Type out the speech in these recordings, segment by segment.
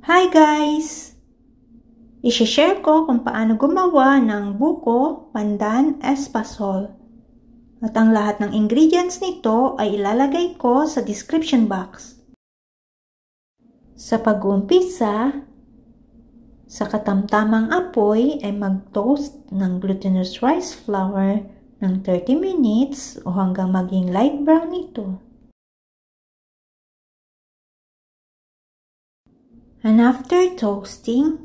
Hi guys! I-share ko kung paano gumawa ng buko, pandan, espasol. At ang lahat ng ingredients nito ay ilalagay ko sa description box. Sa pag-uumpisa, sa katamtamang apoy ay mag-toast ng glutinous rice flour ng 30 minutes o hanggang maging light brown ito. And after toasting,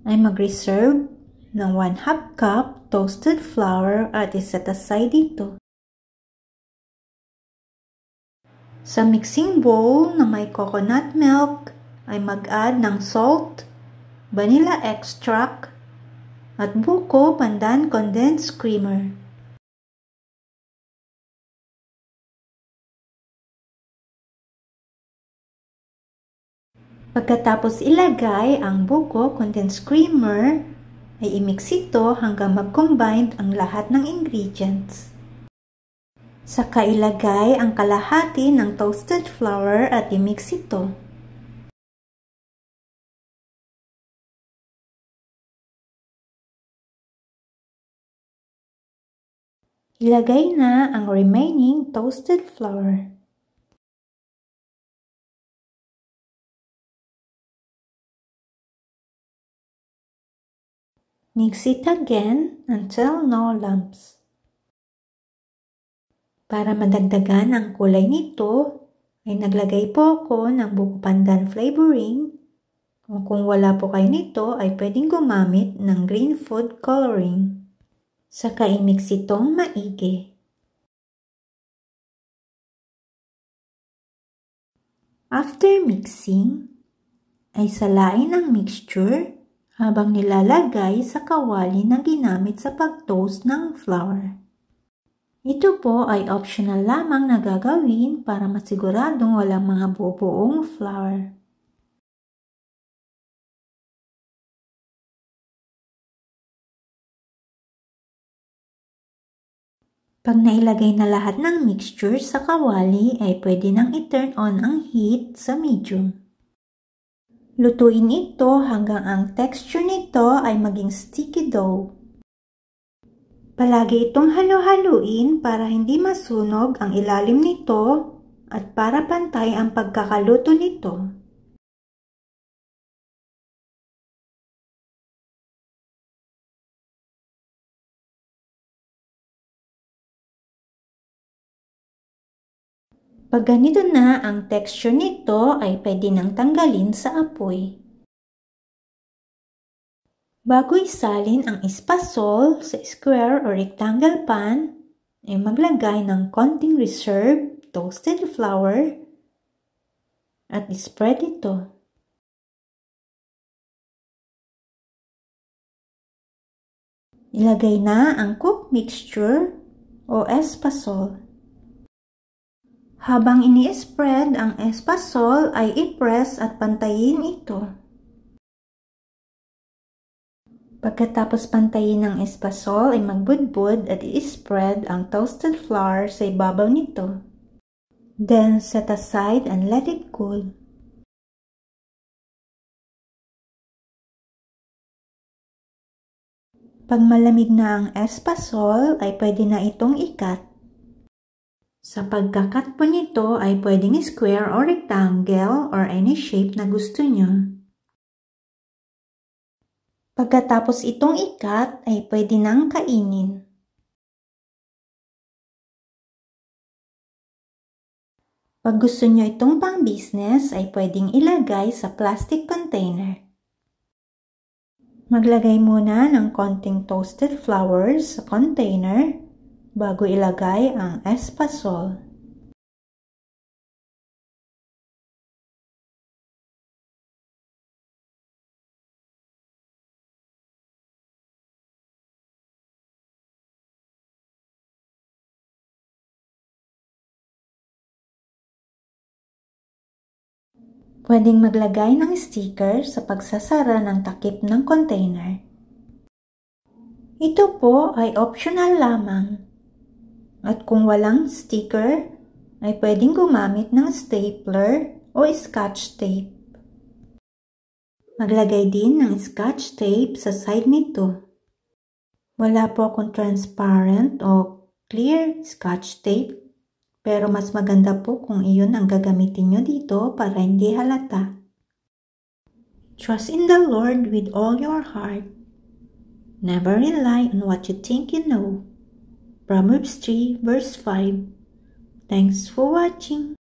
ay mag-reserve ng 1/2 cup toasted flour at iset aside dito. Sa mixing bowl na may coconut milk, ay mag-add ng salt, vanilla extract, at buko pandan condensed creamer. Pagkatapos ilagay ang buko condensed creamer, ay i-mix ito hanggang mag-combine ang lahat ng ingredients. Saka ilagay ang kalahati ng toasted flour at i-mix ito. Ilagay na ang remaining toasted flour. Mix it again until no lumps. Para madagdagan ang kulay nito, ay naglagay po ako ng buko pandan flavoring. O kung wala po kayo nito, ay pwedeng gumamit ng green food coloring. Saka i-mix itong maigi. After mixing, ay salain ang mixture habang nilalagay sa kawali na ginamit sa pag-toast ng flour. Ito po ay optional lamang na gagawin para masiguradong walang mga bubuong flour. Pag nailagay na lahat ng mixture sa kawali ay pwede nang i-turn on ang heat sa medium. Lutuin ito hanggang ang texture nito ay maging sticky dough. Palagi itong halo-haluin para hindi masunog ang ilalim nito at para pantay ang pagkakaluto nito. Pag ganito na ang texture nito ay pwede nang tanggalin sa apoy. Bago isalin ang espasol sa square or rectangle pan, ay maglagay ng konting reserve toasted flour at spread ito. Ilagay na ang cooked mixture o espasol. Habang ini-spread ang espasol ay i-press at pantayin ito. Pagkatapos pantayin ng espasol ay magbudbud at i-spread ang toasted flour sa ibabaw nito. Then set aside and let it cool. Pag malamig na ang espasol ay pwede na itong i-cut. Sa pagkakat po nito ay pwedeng square or rectangle or any shape na gusto nyo. Pagkatapos itong i-cut ay pwede nang kainin. Pag gusto nyo itong pang business ay pwedeng ilagay sa plastic container. Maglagay muna ng konting toasted flour sa container bago ilagay ang espasol. Pwedeng maglagay ng sticker sa pagsasara ng takip ng container. Ito po ay optional lamang. At kung walang sticker, ay pwedeng gumamit ng stapler o scotch tape. Maglagay din ng scotch tape sa side nito. Wala po akong transparent o clear scotch tape, pero mas maganda po kung iyon ang gagamitin nyo dito para hindi halata. Trust in the Lord with all your heart. Never rely on what you think you know. Proverbs 3 verse 5. Thanks for watching.